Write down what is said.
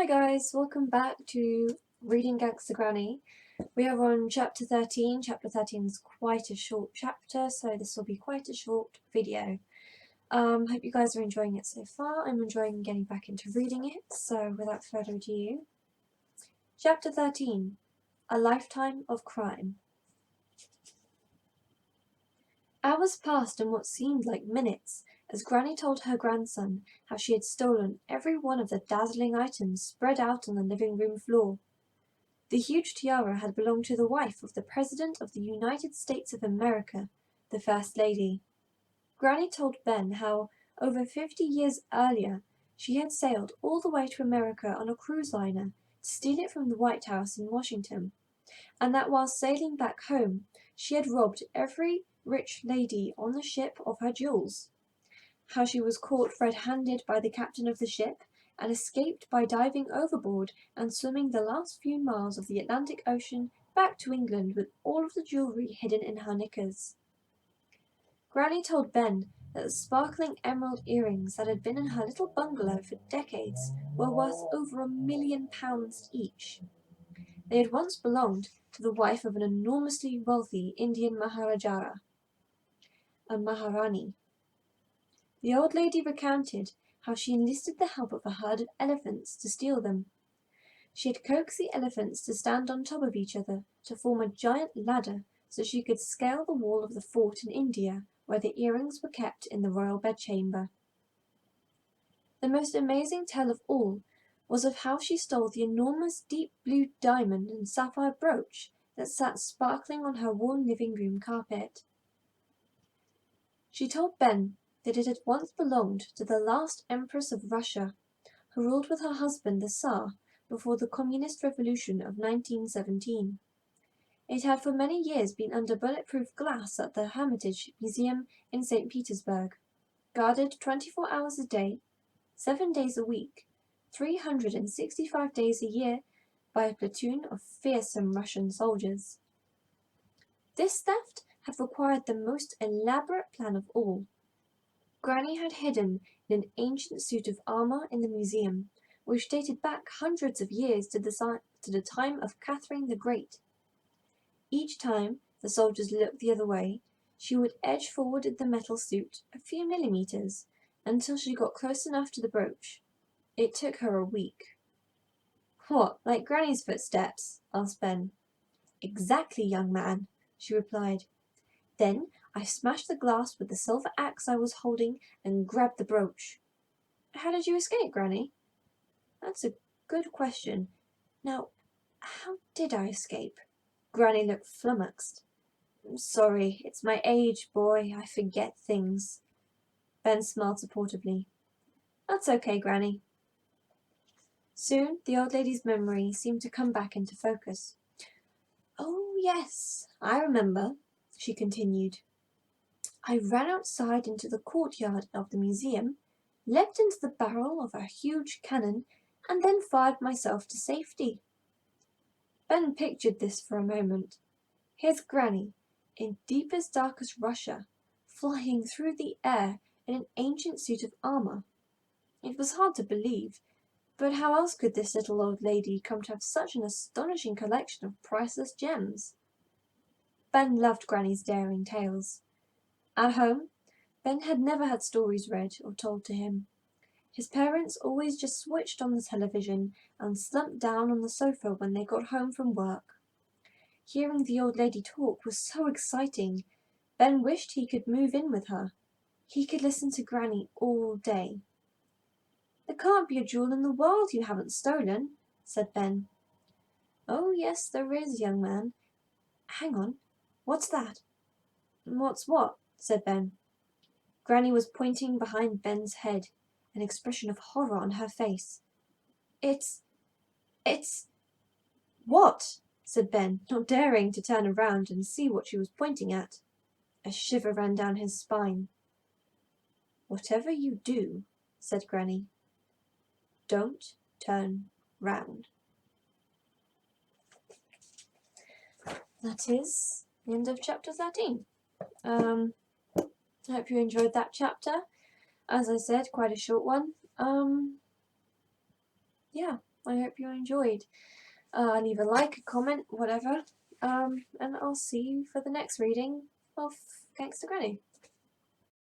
Hi guys, welcome back to Reading Gangsta Granny. We are on chapter 13. Chapter 13 is quite a short chapter, so this will be quite a short video. Hope you guys are enjoying it so far. I'm enjoying getting back into reading it, so without further ado. Chapter 13, A Lifetime of Crime. Hours passed in what seemed like minutes, as Granny told her grandson how she had stolen every one of the dazzling items spread out on the living room floor. The huge tiara had belonged to the wife of the President of the United States of America, the First Lady. Granny told Ben how, over 50 years earlier, she had sailed all the way to America on a cruise liner to steal it from the White House in Washington, and that while sailing back home, she had robbed every rich lady on the ship of her jewels. How she was caught red-handed by the captain of the ship and escaped by diving overboard and swimming the last few miles of the Atlantic Ocean back to England with all of the jewellery hidden in her knickers. Granny told Ben that the sparkling emerald earrings that had been in her little bungalow for decades were worth over £1 million each. They had once belonged to the wife of an enormously wealthy Indian Maharaja, a Maharani. The old lady recounted how she enlisted the help of a herd of elephants to steal them. She had coaxed the elephants to stand on top of each other to form a giant ladder so she could scale the wall of the fort in India where the earrings were kept in the royal bedchamber. The most amazing tale of all was of how she stole the enormous deep blue diamond and sapphire brooch that sat sparkling on her worn living room carpet. She told Ben that it had once belonged to the last Empress of Russia, who ruled with her husband the Tsar before the Communist Revolution of 1917. It had for many years been under bulletproof glass at the Hermitage Museum in St. Petersburg, guarded 24 hours a day, 7 days a week, 365 days a year by a platoon of fearsome Russian soldiers. This theft had required the most elaborate plan of all. Granny had hidden in an ancient suit of armour in the museum, which dated back hundreds of years to the time of Catherine the Great. Each time the soldiers looked the other way, she would edge forward in the metal suit a few millimeters until she got close enough to the brooch. It took her a week. "What, like Granny's footsteps?" asked Ben. "Exactly, young man," she replied. "Then I smashed the glass with the silver axe I was holding and grabbed the brooch." "How did you escape, Granny?" "That's a good question. Now, how did I escape?" Granny looked flummoxed. "I'm sorry, it's my age, boy. I forget things." Ben smiled supportively. "That's okay, Granny." Soon the old lady's memory seemed to come back into focus. "Oh, yes, I remember," she continued. "I ran outside into the courtyard of the museum, leapt into the barrel of a huge cannon, and then fired myself to safety." Ben pictured this for a moment. Here's Granny, in deepest, darkest Russia, flying through the air in an ancient suit of armour. It was hard to believe, but how else could this little old lady come to have such an astonishing collection of priceless gems? Ben loved Granny's daring tales. At home, Ben had never had stories read or told to him. His parents always just switched on the television and slumped down on the sofa when they got home from work. Hearing the old lady talk was so exciting. Ben wished he could move in with her. He could listen to Granny all day. "There can't be a jewel in the world you haven't stolen," said Ben. "Oh, yes, there is, young man. Hang on, what's that?" "What's what?" said Ben. Granny was pointing behind Ben's head, an expression of horror on her face. It's... "What?" said Ben, not daring to turn around and see what she was pointing at. A shiver ran down his spine. "Whatever you do," said Granny, "don't turn round." That is the end of chapter 13. I hope you enjoyed that chapter. As I said, quite a short one. Yeah. I hope you enjoyed. Leave a like, a comment, whatever. And I'll see you for the next reading of Gangsta Granny.